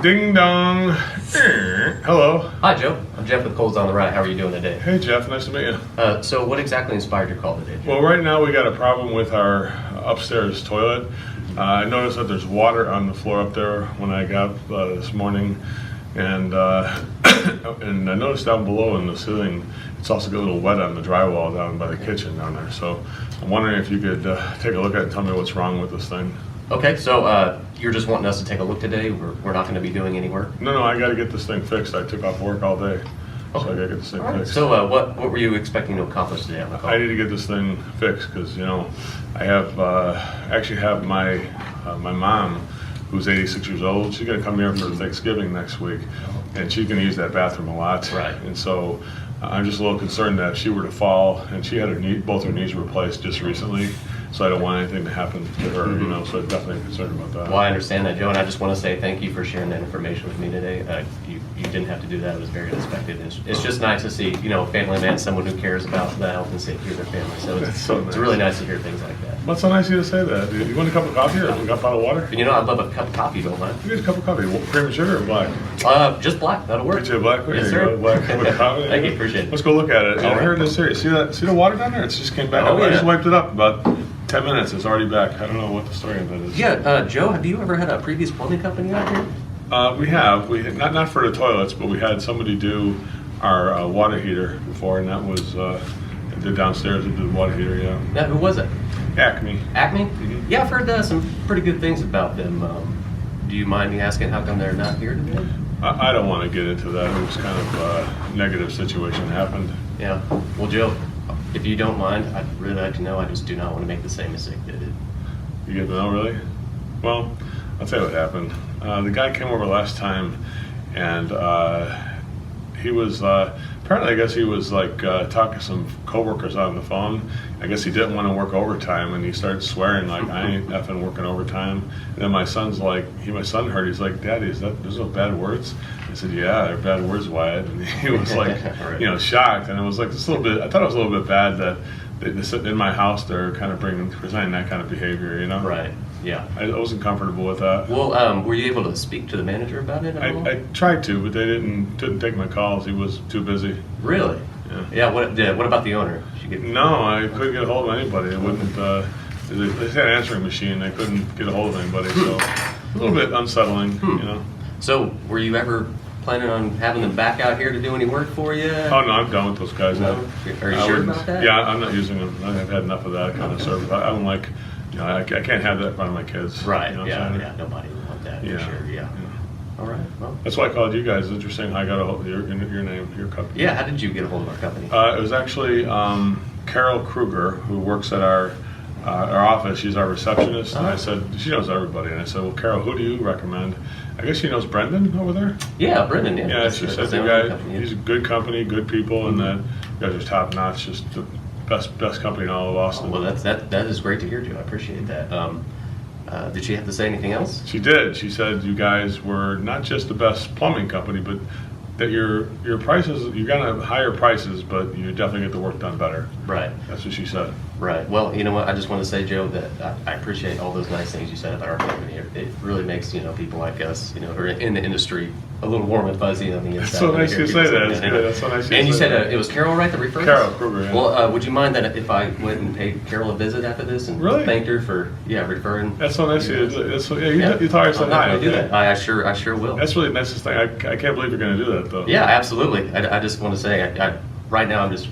Ding dong. Hello. Hi, Joe. I'm Jeff with Coles on the Right. How are you doing today? Hey, Jeff. Nice to meet you. So what exactly inspired your call today, Joe? Well, right now we got a problem with our upstairs toilet. I noticed that there's water on the floor up there when I got up this morning, and and I noticed down below in the ceiling, it's also got a little wet on the drywall down by the kitchen down there. So I'm wondering if you could take a look at it and tell me what's wrong with this thing. Okay, so you're just wanting us to take a look today? We're not going to be doing any work? No, I got to get this thing fixed. I took off work all day, so I got to get this thing fixed. So what were you expecting to accomplish today on the call? I need to get this thing fixed because, you know, I have actually have my my mom, who's 86 years old. She's going to come here for Thanksgiving next week, and she's going to use that bathroom a lot. Right. And so I'm just a little concerned that if she were to fall, and she had both her knees replaced just recently, so I don't want anything to happen to her, you know, so I'm definitely concerned about that. Well, I understand that, Joe, and I just want to say thank you for sharing that information with me today. You didn't have to do that. It was very unexpected. It's just nice to see, you know, a family man, someone who cares about the health and safety of their family. So it's really nice to hear things like that. What's so nice of you to say that? You want a cup of coffee or a cup of water? And you know, I'd love a cup of coffee, don't mind. You get a cup of coffee. Cream and sugar or black? Just black. That'll work. Get you a black? Yes, sir. Black cup of coffee. Thank you. Appreciate it. Let's go look at it. All right. Here it is. Here. See the water down there? It just came back Oh, up. I yeah. just wiped it up about 10 minutes. It's already back. I don't know what the story of that is. Yeah, Joe, have you ever had a previous plumbing company out here? We have. We not for the toilets, but we had somebody do our water heater before, and that was did downstairs and did the water heater. Yeah. Who was it? Acme. Acme? Yeah, I've heard some pretty good things about them. Do you mind me asking how come they're not here today? I don't want to get into that. It was kind of a negative situation happened. Yeah. Well, Joe, if you don't mind, I'd really like to know. I just do not want to make the same mistake they did. You get to know, really? Well, I'll tell you what happened. The guy came over last time, and he was apparently, I guess he was like talking to some coworkers on the phone. I guess he didn't want to work overtime, and he started swearing like, "I ain't effing working overtime." And then my son's like, my son heard. He's like, "Daddy, there's no bad words?" I said, "Yeah, they're bad words, Wyatt." And he was like, Right. you know, shocked. And it was like this little bit. I thought it was a little bit bad that they sitting in my house. They're kind of presenting that kind of behavior, you know. Right. Yeah. I wasn't comfortable with that. Well, were you able to speak to the manager about it at all? I tried to, but they didn't take my calls. He was too busy. Really? Yeah. Yeah. What about the owner? Did you get? No, I couldn't get a hold of anybody. It wouldn't. They had an answering machine. I couldn't get a hold of anybody. So a little bit unsettling, you know. So, were you ever planning on having them back out here to do any work for you? Oh no, I'm done with those guys. No? Are you sure about that? Yeah, I'm not using them. I've had enough of that kind of service. I don't like. You know, I can't have that in front of my kids. Right. You know what I'm saying? Yeah. Nobody would want that. Yeah. For sure. Yeah. All right. Well. That's why I called you guys. It's interesting how I got a hold of your name, your company. Yeah. How did you get a hold of our company? It was actually Carol Kruger, who works at our office. She's our receptionist, and I said, she knows everybody. And I said, well, Carol, who do you recommend? I guess she knows Brendan over there. Yeah, Brendan. Yeah. Yeah, she said the guy. He's a good company, good people, and that you guys are top notch. Just the best company in all of Austin. Well, that is great to hear, Joe. I appreciate that. Did she have to say anything else? She did. She said you guys were not just the best plumbing company, but that your prices, you're gonna higher prices, but you definitely get the work done better. Right. That's what she said. Right. Well, you know what? I just want to say, Joe, that I appreciate all those nice things you said about our company. It really makes, you know, people like us, you know, who are in the industry a little warm and fuzzy on the inside. That's so nice you say that. It's good. That's so nice you say And you said that. it was Carol, right, that referred Carol us? Kruger, yeah. Well, would you mind that if I went and paid Carol a visit after this and Really? thanked her for, referring? That's so nice of you. That's so, yeah, you tell her I said hi. I'll do Okay? that. I sure will. That's really the nicest thing. I can't believe you're going to do that, though. Yeah, absolutely. I just want to say, right now I'm just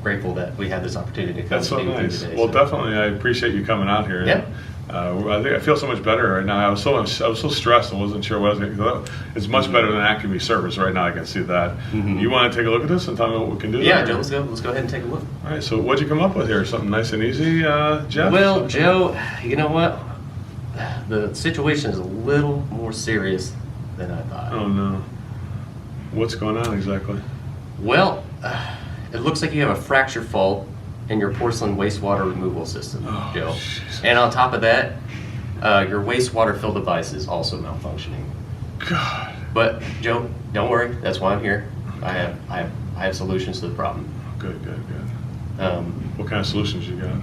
grateful that we had this opportunity to come That's so speak with you nice. today. Well, so. definitely, I appreciate you coming out here. Yeah. I think I feel so much better right now. I was so stressed. I wasn't sure what I was going to do. It's much better than Acme service right now. I can see that. You want to take a look at this and tell me what we can do? Yeah, there? Joe, let's go ahead and take a look. All right. So, what'd you come up with here? Something nice and easy, Jeff? Well, Joe, you know what? The situation is a little more serious than I thought. Oh no. What's going on exactly? Well, it looks like you have a fracture fault in your porcelain wastewater removal system, Oh, Joe. Jesus. And on top of that, your wastewater fill device is also malfunctioning. God. But Joe, don't worry. That's why I'm here. I have solutions to the problem. Good. Um, What kind of solutions you got?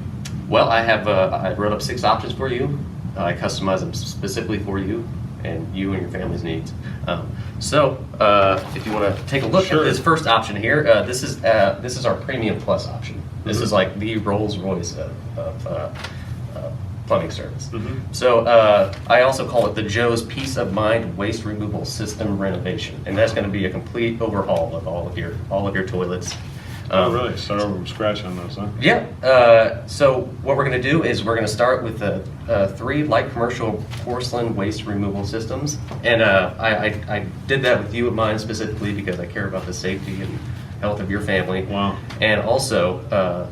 well, I wrote up 6 options for you. I customized them specifically for you. and you and your family's needs. So if you want to take a look Sure. at this first option here, this is our Premium Plus option. This is like the Rolls Royce of plumbing service. So I also call it the Joe's Peace of Mind Waste Removal System Renovation, and that's going to be a complete overhaul of all of your toilets. Oh, really? Start over from scratch on those, huh? Yeah. So what we're going to do is we're going to start with the 3 light commercial porcelain waste removal systems, and I did that with you in mind specifically because I care about the safety and health of your family. Wow. And also,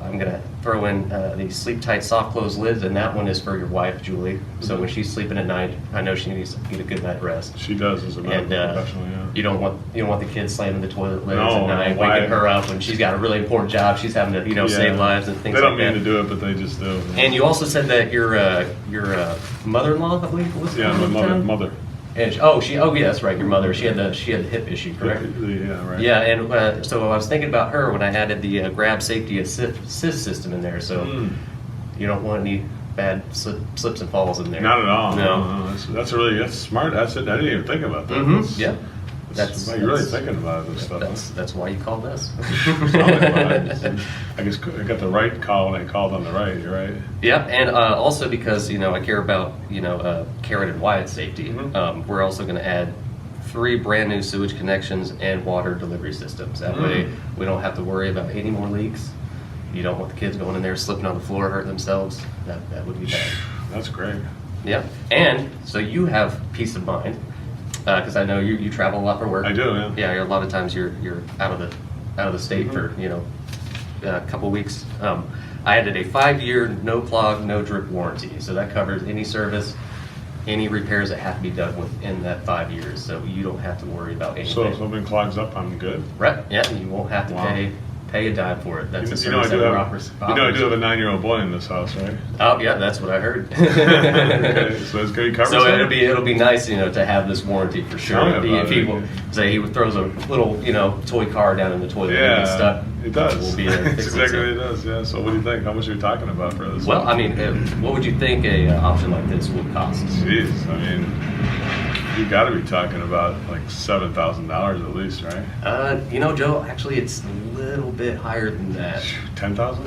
I'm going to throw in the Sleep Tight soft close lids, and that one is for your wife, Julie. So when she's sleeping at night, I know she needs to get a good night rest. She does as a medical professional, yeah. You don't want the kids slamming the toilet lids No, at night, why? waking her up when she's got a really important job. She's having to Yeah. save lives and things They like don't that. mean to do it, but they just do. And you also said that your mother-in-law, I believe, was Yeah, my mother. And yeah, that's right, your mother. She had the hip issue, correct? Yeah, right. Yeah, and so I was thinking about her when I added the Grab Safety Assist system in there. So you don't want any bad slips and falls in there. Not at all. No. That's smart. That's it. I didn't even think about that. Mm-hmm. Yeah. You're really thinking about this stuff. That's why you called us. I guess I got the right call when I called on the right. You're right. Yep, and also because I care about Karen and Wyatt's safety, we're also going to add 3 brand new sewage connections and water delivery systems. That way, we don't have to worry about any more leaks. You don't want the kids going in there slipping on the floor, hurting themselves. That would be bad. That's great. Yeah, and so you have peace of mind because I know you travel a lot for work. I do, yeah. Yeah, a lot of times you're out of the state for a couple weeks. I added a 5-year no clog, no drip warranty, so that covers any service, any repairs that have to be done within that 5 years. So you don't have to worry about anything. So if something clogs up, I'm good. Right? Yeah, and you won't have to pay a dime for it. That's a I service do that have a 9-year-old boy in this house, right? Oh yeah, that's what I heard. Okay, so it's going to be covered. So it'll be nice, to have this warranty for sure. Tell me about If he it. will say he throws a little, toy car down in the toilet and gets stuck. It does. We'll be there. That's fixing exactly it. what it does. Yeah. So what do you think? How much are you talking about for this? Well, I mean, what would you think a option like this would cost? Jeez, I mean, you got to be talking about like $7,000 at least, right? Joe, actually, it's a little bit higher than that. 10,000?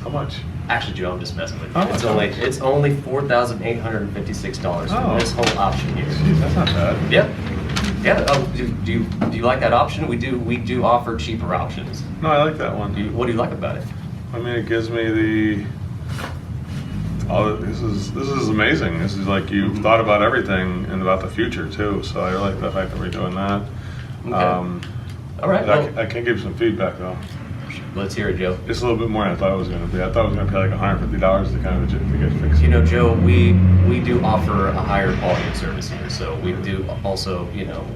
How much? Actually, Joe, I'm just messing with you. How much? It's only $4,856 for this whole option here. Jeez, that's not bad. Yep. Yeah. Do you like that option? We do offer cheaper options. No, I like that one. What do you like about it? I mean, it gives me the. Oh, this is amazing. This is like you've thought about everything and about the future too. So I like the fact that we're doing that. Okay. All right. I can give you some feedback though. Let's hear it, Joe. It's a little bit more than I thought it was going to be. I thought I was going to pay like $150 to kind of to get fixed. Joe, we do offer a higher quality of service here. So we do also,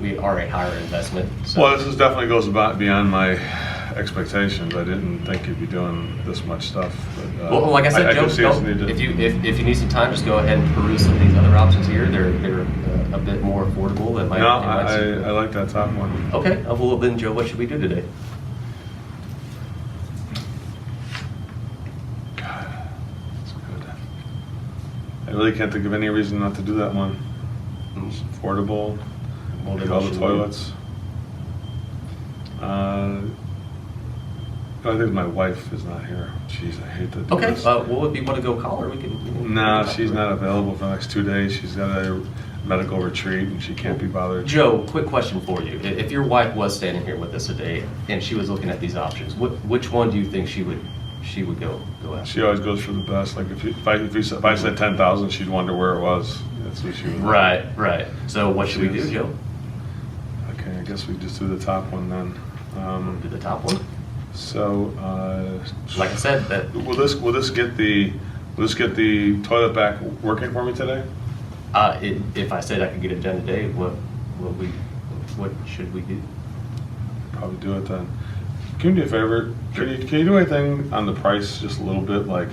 we are a higher investment. So. Well, this definitely goes beyond my expectations. I didn't think you'd be doing this much stuff. But, well, like I said, Joe, if you need some time, just go ahead and peruse some of these other options here. They're a bit more affordable. I like that top one. Okay. Well, then, Joe, what should we do today? I really can't think of any reason not to do that one. It's affordable. Well, All the toilets. I think my wife is not here. Jeez, I hate to do Okay. this. Well, if you want to go call her, we can. No, she's not available for the next 2 days. She's got a medical retreat and she can't be bothered. Joe, quick question for you. If your wife was standing here with us today and she was looking at these options, which one do you think she would go after? She always goes for the best. Like if I said 10,000, she'd wonder where it was. That's what she would. Right. So what should we do, Joe? Okay, I guess we just do the top one then. Do the top one. So, like I said, that will this get the toilet back working for me today? if I said I could get it done today, what should we do? Probably do it then. Can you do a favor? Can you do anything on the price just a little bit? Like,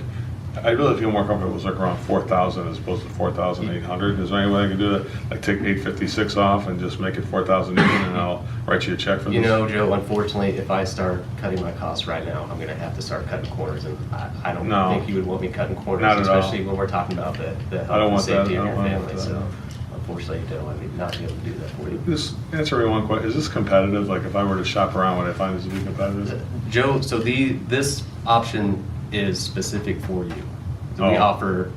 I really feel more comfortable with like around 4,000 as opposed to 4,800. Is there any way I can do that? Like take 856 off and just make it 4,000 even, and I'll write you a check for this. Joe, unfortunately, if I start cutting my costs right now, I'm going to have to start cutting corners, and I don't think you would want me cutting corners, Not at all. especially when we're talking about the I don't health and want that. safety I of don't your want family. that. So, unfortunately, unfortunately, Joe, I mean, not be able to do that for you. Just answer me one question. Is this competitive? Like if I were to shop around, would I find this to be competitive? Joe, so this option is specific for you. So we Oh. offer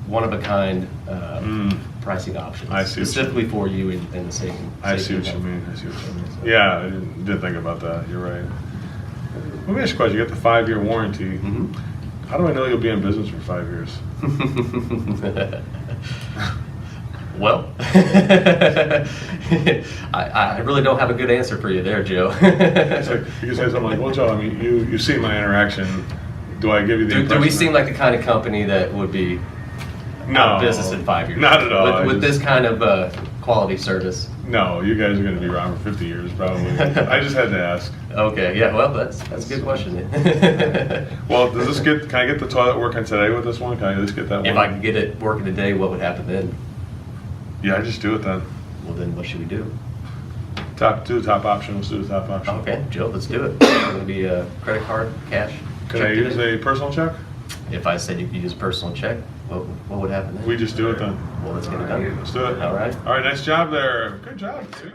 one-of-a-kind pricing options. I see what you specifically for you in the same. I see what you mean. I see what you mean. Yeah, I didn't think about that. You're right. Let me ask you a question. You got the 5-year warranty. Mhm. How do I know you'll be in business for 5 years? Well, I really don't have a good answer for you there, Joe. It's like, you can say something like, well, Joe, I mean, you see my interaction. Do I give you the Do impression we seem that- like the kind of company that would be out of business in 5 years? Not at all. With this kind of quality service? No, you guys are going to be around for 50 years probably. I just had to ask. Okay, yeah, well, that's a good question. Well, can I get the toilet working today with this one? Can I at least get that one? If I could get it working today, what would happen then? Yeah, just do it then. Well, then what should we do? Do the top option. Let's do the top option. Okay, Joe, let's do it. It's going to be a credit card, cash. Can check I use today? a personal check? If I said you could use a personal check, what would happen then? We just do it then. Well, let's get it done. Let's do it. All right. All right, nice job there. Good job. See?